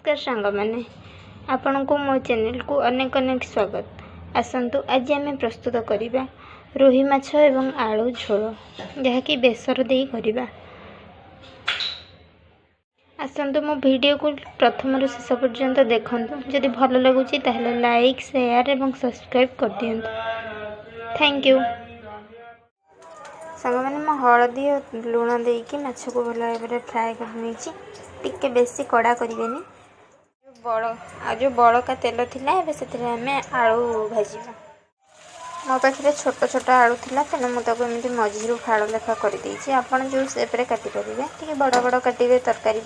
नमस्कार सांग मैंने आपण को मो चैनल को अनेक अनेक स्वागत। आसतु आज आम प्रस्तुत करवा रोही माछ एवं आलू झोल जहाँकि बेसर दे करवा। आसतु मो वीडियो को प्रथम शेष पर्यंत देखूँ। जदि भल लगुच लाइक शेयर एवं सब्सक्राइब कर दियंतु। Thank you. सांग मैंने मो हलदी और लुण देकी माछ को भल भाव फ्राए कर टिके बेसी कड़ा करेनि। जो बड़का तेल थिला एबे से आम आलू भाजवा। मो पाखे छोट छोट आलू थिला तेना मुझे एमती मझीरू फाड़ लेखा कर देछि। आपण जो शेप्रे काटी पारे टे बड़ बड़ काटे तरकारी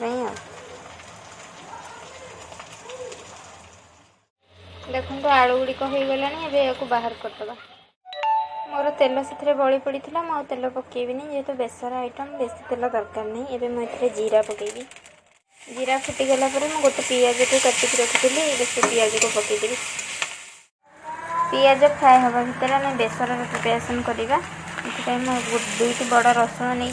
देखो आलू गुड़िक हो गला या बाहर करदे। मोर तेल से बड़ी पड़ी मो तेल पकेबी जेहेतु बेसर आइटम बेसी तेल दरकार नहीं। एबे मुझे जीरा पकेबी। जीरा फुटीगला गोटे पियाज को काटिक रखी से पियाज को पकईदेवी। पियाज फ्राए हवा भितर आम बेसर प्रिपरेसन करवा। ये दुईटी बड़ रसुण नहीं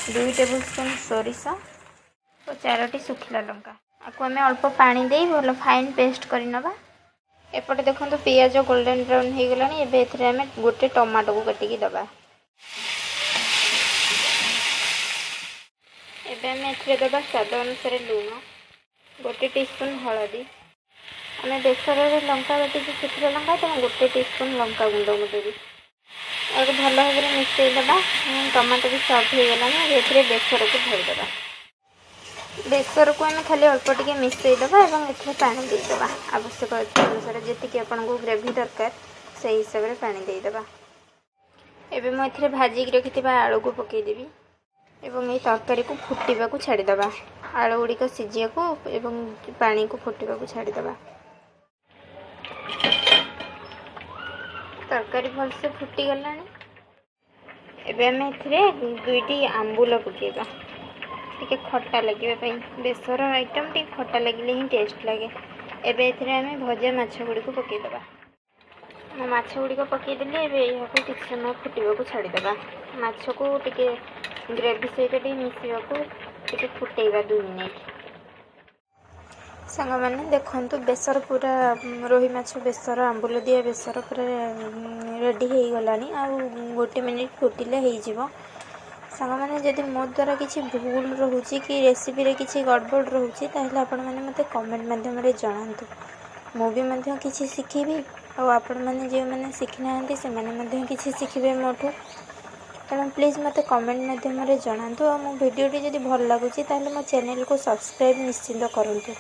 2 टेबुल स्पून सोरिष और 4टी सुखिला लंका आपको आम अल्प पानी दे भल फाइन पेस्ट करनवा। एपटे देखो पियाज गोल्डन ब्राउन हो गला। एम गोटे टमाटो को काटिकी दबा। एबे आम दबा स्वाद अनुसार लुण, गोटे टीस्पून हलदी। आम बेसर लंका बाटी सुखिला लंका तो गोटे टीस्पून लंका गुंड देवी और भल भाव मिसईदबा। टमाटो भी सफ्ट हो गला। ये बेसर को धोईदबा। बेसर को आम खाली अल्प टिके मिसईदबा और ये पानी देदबा। आवश्यक अनुसार जी आपको ग्रेवी दरकार से हिसाब से पानी देदबा। एबे मुझे भाजिक रखि आलू को पकईदेवी एवं ये तरकारी को फुटा को छाड़ीदबा। आलू गुड़िक सीझा को एवं पानी को फुटा को छाड़ीदबा। तरकारी भलसे फुटीगला। एवं आम दुईटी आंबुल पकेबा टिके खट्टा लगे। बेसर आइटम टे खट्टा लगे ही टेस्ट लगे। एवं आम भजा माछ गुड़ी को पकईदबा। माछ गुड़िक पकईदेली यहाँ किसी समय फुटा को छाड़ीदबा। माछ को टिके ग्रेवी सहित मिसवा को टिके फुटेबा 2 मिनिट। सांग मैंने देखु बेसर पूरा रोही माछ बेसर आंबुल दिया बेसर पूरा रेडी हो गला। आ 1 मिनिट फुटिले हो। सांग मैंने जदि मो द्वारा किसी भूल रोचे कि रेसिपी रे किसी गड़बड़ रोचे ताहले आपण मैंने मते कमेंट माध्यम रे जणांतु। मु भी मध्य किसी शिखेबी और आपण मैंने जो मैंने शिखी ना से मैंने किसी शिखे मोठू। तेणु प्लीज़ मते कमेंट माध्यम रे जणांतु। और मो वीडियो जदि भल लगुच ताहले मो चैनल को सब्सक्राइब निश्चिंत करंतु।